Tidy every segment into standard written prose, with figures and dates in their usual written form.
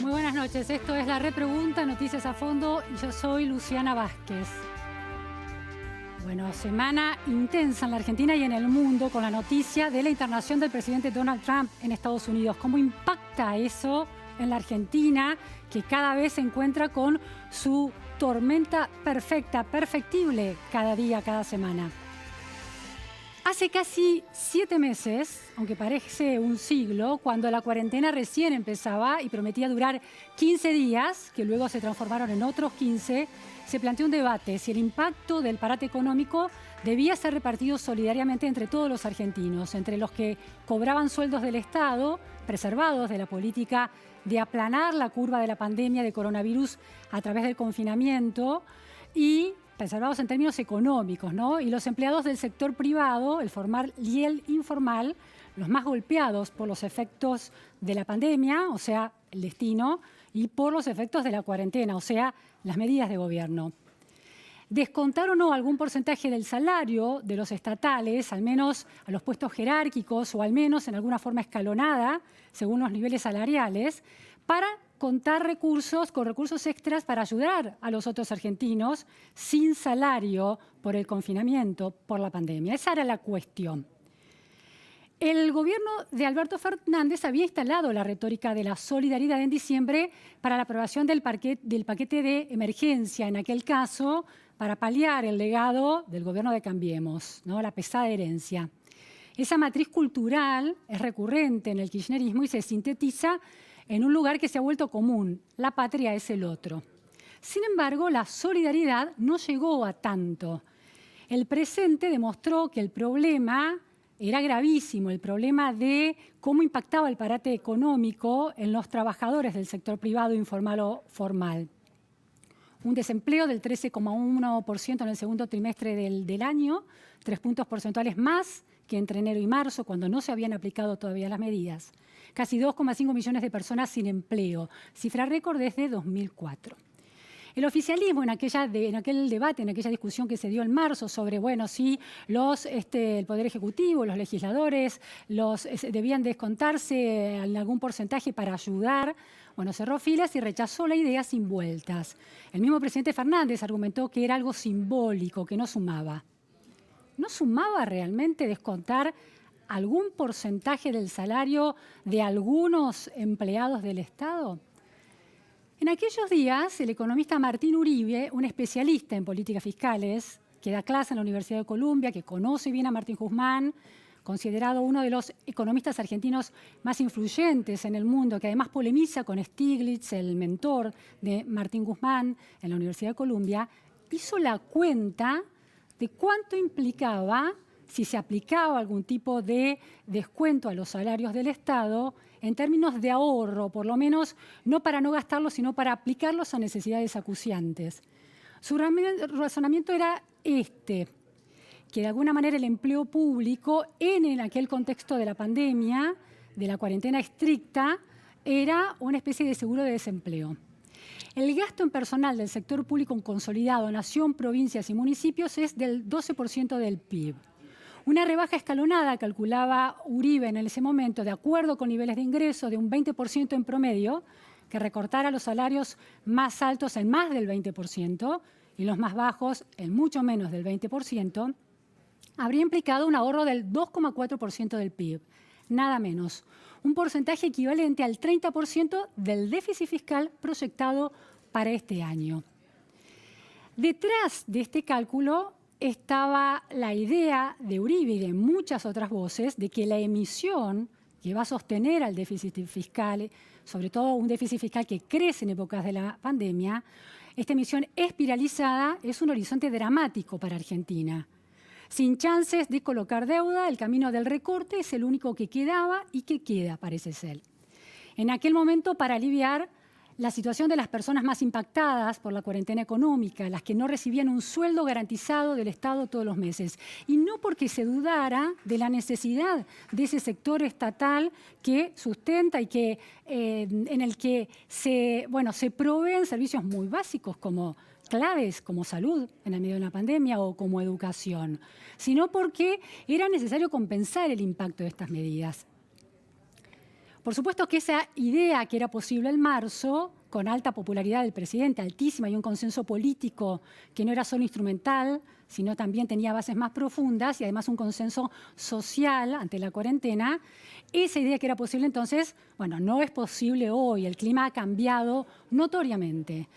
Muy buenas noches, esto es La Repregunta, Noticias a Fondo, y yo soy Luciana Vázquez. Bueno, semana intensa en la Argentina y en el mundo con la noticia de la internación del presidente Donald Trump en Estados Unidos. ¿Cómo impacta eso en la Argentina, que cada vez se encuentra con su tormenta perfecta, perfectible cada día, cada semana? Hace casi 7 meses, aunque parece un siglo, cuando la cuarentena recién empezaba y prometía durar 15 días, que luego se transformaron en otros 15, se planteó un debate si el impacto del parate económico debía ser repartido solidariamente entre todos los argentinos, entre los que cobraban sueldos del Estado, preservados de la política de aplanar la curva de la pandemia de coronavirus a través del confinamiento, y preservados en términos económicos, ¿no? Y los empleados del sector privado, el formal y el informal, los más golpeados por los efectos de la pandemia, o sea, el destino, y por los efectos de la cuarentena, o sea, las medidas de gobierno. Descontar o no algún porcentaje del salario de los estatales, al menos a los puestos jerárquicos o al menos en alguna forma escalonada, según los niveles salariales, para contar con recursos extras para ayudar a los otros argentinos sin salario por el confinamiento, por la pandemia. Esa era la cuestión. El gobierno de Alberto Fernández había instalado la retórica de la solidaridad en diciembre para la aprobación del paquete de emergencia, en aquel caso, para paliar el legado del gobierno de Cambiemos, ¿no? La pesada herencia. Esa matriz cultural es recurrente en el kirchnerismo y se sintetiza en un lugar que se ha vuelto común: la patria es el otro. Sin embargo, la solidaridad no llegó a tanto. El presente demostró que el problema era gravísimo, el problema de cómo impactaba el parate económico en los trabajadores del sector privado, informal o formal. Un desempleo del 13,1% en el segundo trimestre del año, 3 puntos porcentuales más que entre enero y marzo, cuando no se habían aplicado todavía las medidas. Casi 2,5 millones de personas sin empleo, cifra récord desde 2004. El oficialismo en aquel debate, en aquella discusión que se dio en marzo sobre, bueno, si el Poder Ejecutivo, los legisladores, debían descontarse en algún porcentaje para ayudar, bueno, cerró filas y rechazó la idea sin vueltas. El mismo presidente Fernández argumentó que era algo simbólico, que no sumaba. ¿No sumaba realmente descontar algún porcentaje del salario de algunos empleados del Estado? En aquellos días, el economista Martín Uribe, un especialista en políticas fiscales, que da clase en la Universidad de Columbia, que conoce bien a Martín Guzmán, considerado uno de los economistas argentinos más influyentes en el mundo, que además polemiza con Stiglitz, el mentor de Martín Guzmán en la Universidad de Columbia, hizo la cuenta de cuánto implicaba si se aplicaba algún tipo de descuento a los salarios del Estado en términos de ahorro, por lo menos no para no gastarlos, sino para aplicarlos a necesidades acuciantes. Su razonamiento era que de alguna manera el empleo público en aquel contexto de la pandemia, de la cuarentena estricta, era una especie de seguro de desempleo. El gasto en personal del sector público consolidado, nación, provincias y municipios, es del 12% del PIB. Una rebaja escalonada, calculaba Uribe en ese momento, de acuerdo con niveles de ingreso de un 20% en promedio, que recortara los salarios más altos en más del 20% y los más bajos en mucho menos del 20%, habría implicado un ahorro del 2,4% del PIB, nada menos. Un porcentaje equivalente al 30% del déficit fiscal proyectado para este año. Detrás de este cálculo estaba la idea de Uribe y de muchas otras voces de que la emisión que va a sostener al déficit fiscal, sobre todo un déficit fiscal que crece en épocas de la pandemia, esta emisión espiralizada es un horizonte dramático para Argentina. Sin chances de colocar deuda, el camino del recorte es el único que quedaba y que queda, parece ser. En aquel momento, para aliviar la situación de las personas más impactadas por la cuarentena económica, las que no recibían un sueldo garantizado del Estado todos los meses. Y no porque se dudara de la necesidad de ese sector estatal que sustenta y que, en el que se proveen servicios muy básicos como claves como salud en el medio de una pandemia o como educación, sino porque era necesario compensar el impacto de estas medidas. Por supuesto que esa idea que era posible en marzo, con alta popularidad del presidente, altísima, y un consenso político que no era solo instrumental, sino también tenía bases más profundas y además un consenso social ante la cuarentena, esa idea que era posible entonces, bueno, no es posible hoy, el clima ha cambiado notoriamente.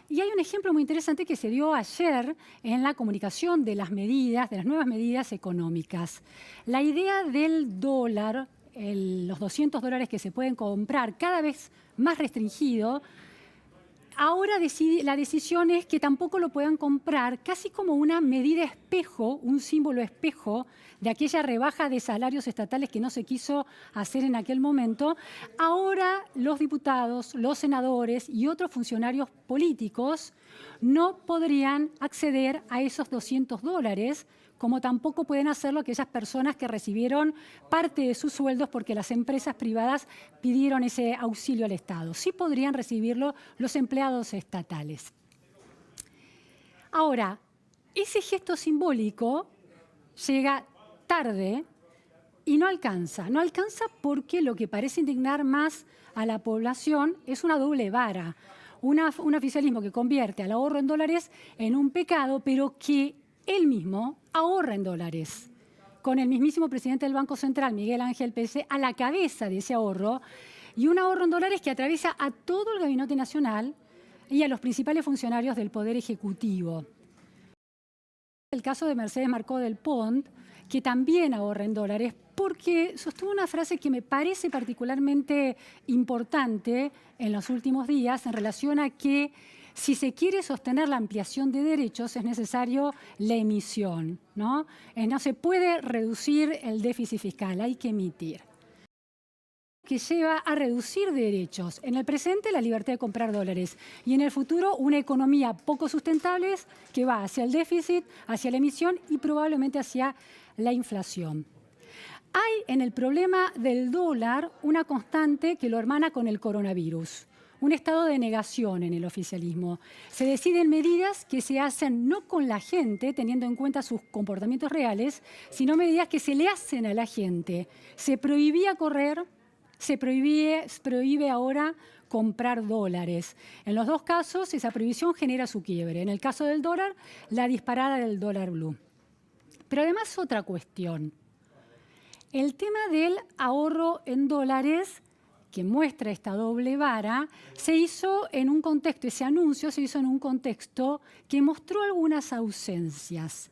Y hay un ejemplo muy interesante que se dio ayer en la comunicación de las medidas, de las nuevas medidas económicas. La idea del dólar, los $200 que se pueden comprar cada vez más restringido, ahora la decisión es que tampoco lo puedan comprar casi como una medida espejo, un símbolo espejo de aquella rebaja de salarios estatales que no se quiso hacer en aquel momento. Ahora los diputados, los senadores y otros funcionarios políticos no podrían acceder a esos $200, como tampoco pueden hacerlo aquellas personas que recibieron parte de sus sueldos porque las empresas privadas pidieron ese auxilio al Estado. Sí podrían recibirlo los empleados estatales. Ahora, ese gesto simbólico llega tarde y no alcanza. No alcanza porque lo que parece indignar más a la población es una doble vara. Un oficialismo que convierte al ahorro en dólares en un pecado, pero que él mismo ahorra en dólares, con el mismísimo presidente del Banco Central, Miguel Ángel Pese, a la cabeza de ese ahorro, y un ahorro en dólares que atraviesa a todo el Gabinete Nacional y a los principales funcionarios del Poder Ejecutivo. El caso de Mercedes Marcó del Pont, que también ahorra en dólares, porque sostuvo una frase que me parece particularmente importante en los últimos días en relación a que si se quiere sostener la ampliación de derechos es necesario la emisión, ¿no? No se puede reducir el déficit fiscal, hay que emitir. Que lleva a reducir derechos. En el presente, la libertad de comprar dólares. Y en el futuro, una economía poco sustentable que va hacia el déficit, hacia la emisión y probablemente hacia la inflación. Hay en el problema del dólar una constante que lo hermana con el coronavirus. Un estado de negación en el oficialismo. Se deciden medidas que se hacen no con la gente, teniendo en cuenta sus comportamientos reales, sino medidas que se le hacen a la gente. Se prohibía correr, se prohíbe ahora comprar dólares. En los dos casos, esa prohibición genera su quiebre. En el caso del dólar, la disparada del dólar blue. Pero además otra cuestión. El tema del ahorro en dólares, que muestra esta doble vara, se hizo en un contexto, ese anuncio se hizo en un contexto que mostró algunas ausencias.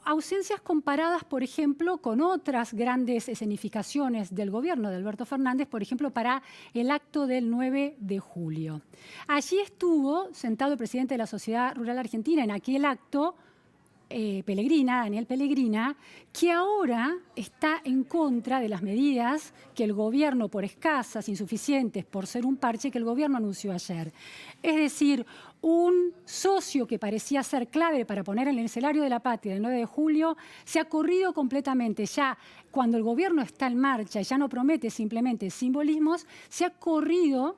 Ausencias comparadas, por ejemplo, con otras grandes escenificaciones del gobierno de Alberto Fernández, por ejemplo, para el acto del 9 de julio. Allí estuvo sentado el presidente de la Sociedad Rural Argentina en aquel acto, Daniel Pellegrina, que ahora está en contra de las medidas que el gobierno, por escasas, insuficientes, por ser un parche, que el gobierno anunció ayer. Es decir, un socio que parecía ser clave para poner en el escenario de la patria el 9 de julio se ha corrido completamente. Ya cuando el gobierno está en marcha y ya no promete simplemente simbolismos, se ha corrido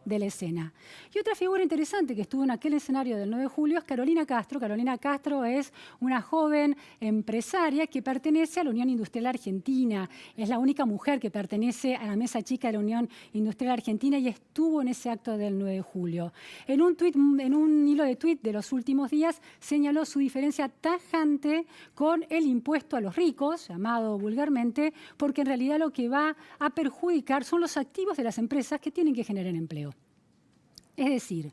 de la escena. Y otra figura interesante que estuvo en aquel escenario del 9 de julio es Carolina Castro. Carolina Castro es una joven empresaria que pertenece a la Unión Industrial Argentina. Es la única mujer que pertenece a la mesa chica de la Unión Industrial Argentina y estuvo en ese acto del 9 de julio. En un hilo de tuit de los últimos días señaló su diferencia tajante con el impuesto a los ricos, llamado vulgarmente, porque en realidad lo que va a perjudicar son los activos de las empresas que tienen que generar empleo. Es decir,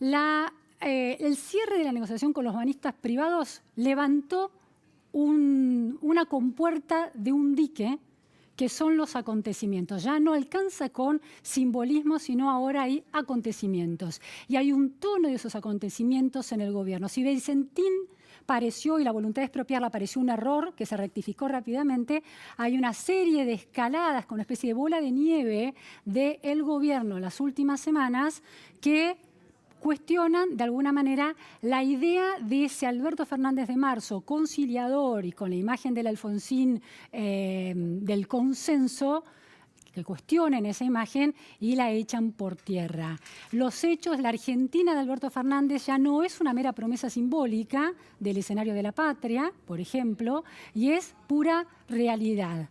el cierre de la negociación con los banistas privados levantó una compuerta de un dique que son los acontecimientos. Ya no alcanza con simbolismo, sino ahora hay acontecimientos. Y hay un tono de esos acontecimientos en el gobierno. Si Vicentín pareció, y la voluntad de expropiarla pareció un error que se rectificó rápidamente, hay una serie de escaladas con una especie de bola de nieve del gobierno en las últimas semanas que cuestionan de alguna manera la idea de ese Alberto Fernández de marzo, conciliador y con la imagen del Alfonsín del consenso, que cuestionen esa imagen y la echan por tierra. Los hechos, la Argentina de Alberto Fernández ya no es una mera promesa simbólica del escenario de la patria, por ejemplo, y es pura realidad.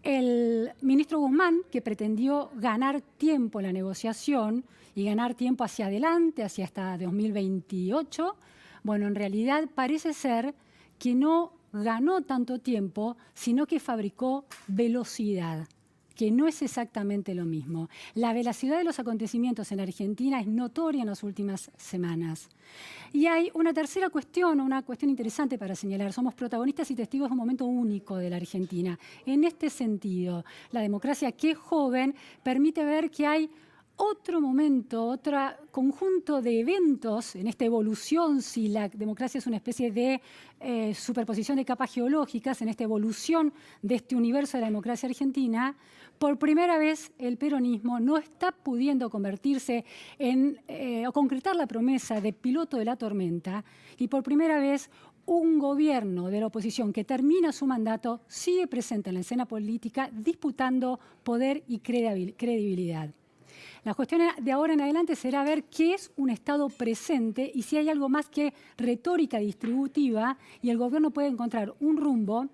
El ministro Guzmán, que pretendió ganar tiempo en la negociación y ganar tiempo hacia adelante, hacia hasta 2028, bueno, en realidad parece ser que no ganó tanto tiempo, sino que fabricó velocidad, que no es exactamente lo mismo. La velocidad de los acontecimientos en Argentina es notoria en las últimas semanas. Y hay una tercera cuestión, una cuestión interesante para señalar. Somos protagonistas y testigos de un momento único de la Argentina. En este sentido, la democracia, que es joven, permite ver que hay otro momento, otro conjunto de eventos en esta evolución, si la democracia es una especie de superposición de capas geológicas, en esta evolución de este universo de la democracia argentina, por primera vez el peronismo no está pudiendo convertirse en o concretar la promesa de piloto de la tormenta, y por primera vez un gobierno de la oposición que termina su mandato sigue presente en la escena política disputando poder y credibilidad. La cuestión de ahora en adelante será ver qué es un Estado presente y si hay algo más que retórica distributiva y el gobierno puede encontrar un rumbo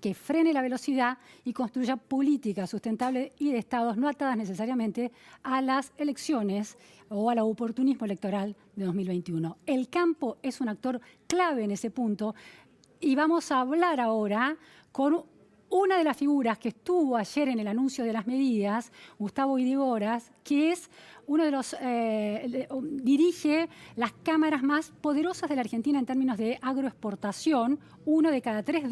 que frene la velocidad y construya políticas sustentables y de Estados no atadas necesariamente a las elecciones o al oportunismo electoral de 2021. El campo es un actor clave en ese punto y vamos a hablar ahora con una de las figuras que estuvo ayer en el anuncio de las medidas, Gustavo Irigoras, que es uno de los dirige las cámaras más poderosas de la Argentina en términos de agroexportación. $1 de cada 3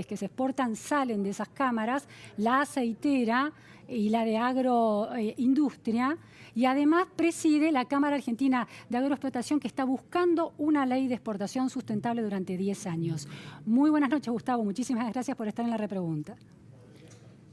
que se exportan salen de esas cámaras, la aceitera y la de agroindustria. Y además preside la Cámara Argentina de Agroexplotación, que está buscando una ley de exportación sustentable durante 10 años. Muy buenas noches, Gustavo. Muchísimas gracias por estar en la repregunta.